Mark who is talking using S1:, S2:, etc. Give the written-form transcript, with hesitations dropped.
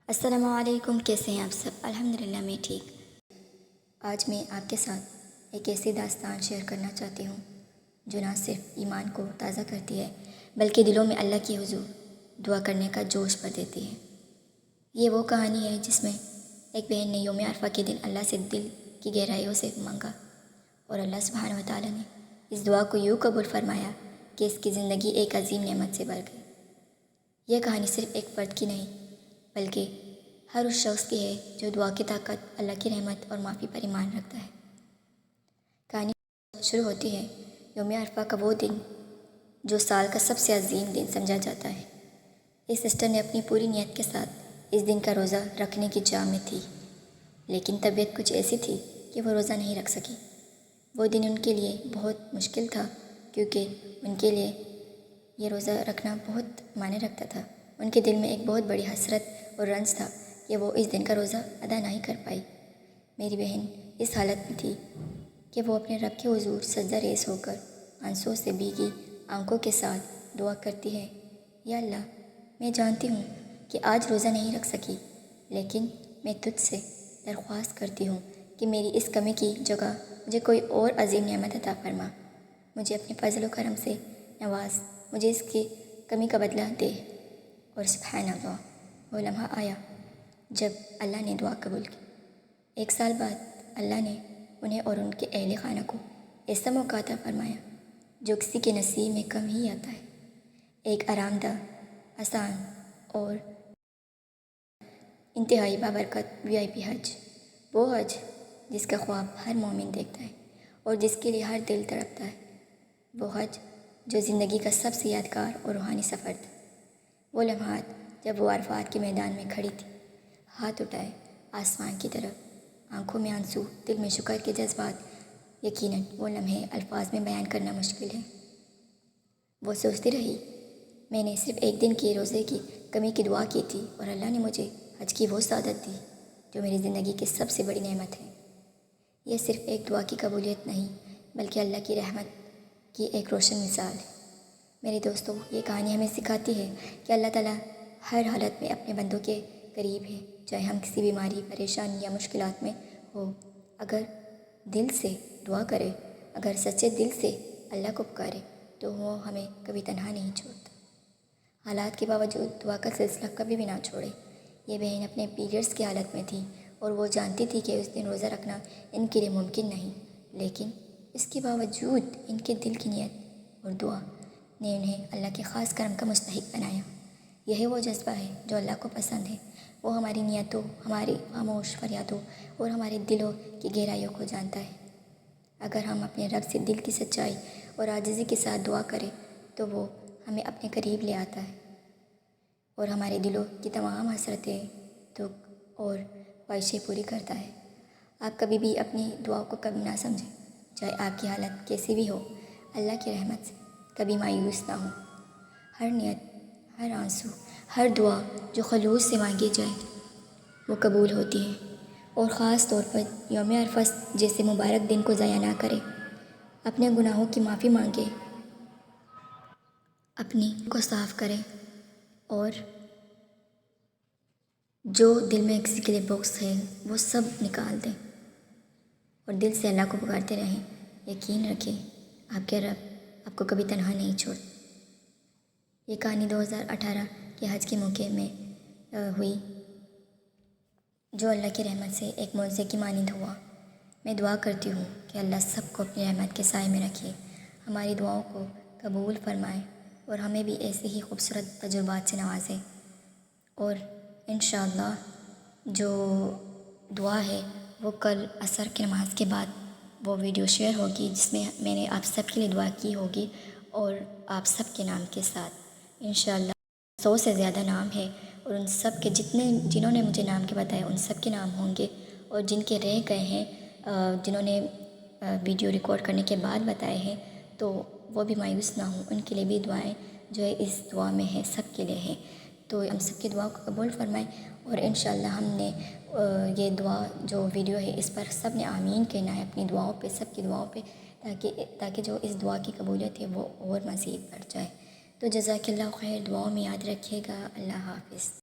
S1: السلام علیکم، کیسے ہیں آپ سب؟ الحمدللہ میں ٹھیک۔ آج میں آپ کے ساتھ ایک ایسی داستان شیئر کرنا چاہتی ہوں جو نہ صرف ایمان کو تازہ کرتی ہے بلکہ دلوں میں اللہ کی حضور دعا کرنے کا جوش بھر دیتی ہے۔ یہ وہ کہانی ہے جس میں ایک بہن نے یوم عرفہ کے دن اللہ سے دل کی گہرائیوں سے مانگا اور اللہ سبحانہ و تعالیٰ نے اس دعا کو یوں قبول فرمایا کہ اس کی زندگی ایک عظیم نعمت سے بھر گئی۔ یہ کہانی صرف ایک فرد کی نہیں بلکہ ہر اس شخص کی ہے جو دعا کی طاقت، اللہ کی رحمت اور معافی پر ایمان رکھتا ہے۔ کہانی شروع ہوتی ہے یوم عرفہ کا وہ دن جو سال کا سب سے عظیم دن سمجھا جاتا ہے۔ اس سسٹر نے اپنی پوری نیت کے ساتھ اس دن کا روزہ رکھنے کی چاہ میں تھی، لیکن طبیعت کچھ ایسی تھی کہ وہ روزہ نہیں رکھ سکی۔ وہ دن ان کے لیے بہت مشکل تھا کیونکہ ان کے لیے یہ روزہ رکھنا بہت معنی رکھتا تھا۔ ان کے دل میں ایک بہت بڑی حسرت اور رنج تھا کہ وہ اس دن کا روزہ ادا نہیں کر پائی۔ میری بہن اس حالت میں تھی کہ وہ اپنے رب کے حضور سجدہ ریز ہو کر آنسوؤں سے بھیگی آنکھوں کے ساتھ دعا کرتی ہے، یا اللہ، میں جانتی ہوں کہ آج روزہ نہیں رکھ سکی، لیکن میں تجھ سے درخواست کرتی ہوں کہ میری اس کمی کی جگہ مجھے کوئی اور عظیم نعمت عطا فرما، مجھے اپنے فضل و کرم سے نواز، مجھے اس کی کمی کا بدلہ دے۔ اور سبحان اللہ، وہ لمحہ آیا جب اللہ نے دعا قبول کی۔ 1 سال بعد اللہ نے انہیں اور ان کے اہل خانہ کو ایسا موقع عطا فرمایا جو کسی کے نصیب میں کم ہی آتا ہے۔ ایک آرام دہ، آسان اور انتہائی بابرکت VIP حج، وہ حج جس کا خواب ہر مومن دیکھتا ہے اور جس کے لیے ہر دل تڑپتا ہے، وہ حج جو زندگی کا سب سے یادگار اور روحانی سفر تھا۔ وہ لمحات جب وہ عرفات کے میدان میں کھڑی تھی، ہاتھ اٹھائے آسمان کی طرف، آنکھوں میں آنسو، دل میں شکر کے جذبات۔ یقیناً وہ لمحے الفاظ میں بیان کرنا مشکل ہے۔ وہ سوچتی رہی، میں نے صرف ایک دن کے روزے کی کمی کی دعا کی تھی اور اللہ نے مجھے حج کی وہ سعادت دی جو میری زندگی کی سب سے بڑی نعمت ہے۔ یہ صرف ایک دعا کی قبولیت نہیں بلکہ اللہ کی رحمت کی ایک روشن مثال ہے۔ میرے دوستو، یہ کہانی ہمیں سکھاتی ہے کہ اللہ تعالیٰ ہر حالت میں اپنے بندوں کے قریب ہے، چاہے ہم کسی بیماری، پریشانی یا مشکلات میں ہو۔ اگر دل سے دعا کرے، اگر سچے دل سے اللہ کو پکارے تو وہ ہمیں کبھی تنہا نہیں چھوڑتا۔ حالات کے باوجود دعا کا سلسلہ کبھی بھی نہ چھوڑے۔ یہ بہن اپنے پیریڈز کی حالت میں تھی اور وہ جانتی تھی کہ اس دن روزہ رکھنا ان کے لیے ممکن نہیں، لیکن اس کے باوجود ان کے دل کی نیت اور دعا نے انہیں اللہ کے خاص کرم کا مستحق بنایا۔ یہی وہ جذبہ ہے جو اللہ کو پسند ہے۔ وہ ہماری نیتوں، ہماری خاموش فریادوں اور ہمارے دلوں کی گہرائیوں کو جانتا ہے۔ اگر ہم اپنے رب سے دل کی سچائی اور عاجزی کے ساتھ دعا کریں تو وہ ہمیں اپنے قریب لے آتا ہے اور ہمارے دلوں کی تمام حسرتیں، دکھ اور خواہشیں پوری کرتا ہے۔ آپ کبھی بھی اپنی دعاؤں کو کم نہ سمجھیں، چاہے آپ کی حالت کیسی بھی ہو۔ اللہ کی رحمت سے کبھی مایوس نہ ہوں۔ ہر نیت، ہر آنسو، ہر دعا جو خلوص سے مانگی جائے وہ قبول ہوتی ہے، اور خاص طور پر یوم عرفہ جیسے مبارک دن کو ضائع نہ کرے۔ اپنے گناہوں کی معافی مانگے، اپنی کو صاف کریں اور جو دل میں کسی کے لیے بغض ہے وہ سب نکال دیں اور دل سے اللہ کو پکارتے رہیں۔ یقین رکھیں، آپ کے رب آپ کو کبھی تنہا نہیں چھوڑ۔ یہ کہانی 2018 کے حج کے موقع میں ہوئی جو اللہ کی رحمت سے ایک معجزے کی مانند ہوا۔ میں دعا کرتی ہوں کہ اللہ سب کو اپنی رحمت کے سائے میں رکھے، ہماری دعاؤں کو قبول فرمائے اور ہمیں بھی ایسے ہی خوبصورت تجربات سے نوازے۔ اور انشاءاللہ جو دعا ہے وہ کل عصر کی نماز کے بعد وہ ویڈیو شیئر ہوگی جس میں میں نے آپ سب کے لیے دعا کی ہوگی اور آپ سب کے نام کے ساتھ۔ انشاءاللہ 100 سے زیادہ نام ہے اور ان سب کے جنہوں نے مجھے نام کے بتایا ان سب کے نام ہوں گے، اور جن کے رہ گئے ہیں، جنہوں نے ویڈیو ریکارڈ کرنے کے بعد بتائے ہیں، تو وہ بھی مایوس نہ ہوں۔ ان کے لیے بھی دعائیں جو ہے اس دعا میں ہیں، سب کے لیے ہیں۔ تو ہم سب کی دعا کو قبول فرمائیں، اور انشاءاللہ ہم نے یہ دعا جو ویڈیو ہے اس پر سب نے آمین کہنا ہے اپنی دعاؤں پہ، سب کی دعاؤں پہ، تاکہ جو اس دعا کی قبولیت ہے وہ اور مزید بڑھ جائے۔ تو جزاک اللہ خیر، دعاؤں میں یاد رکھیے گا۔ اللہ حافظ۔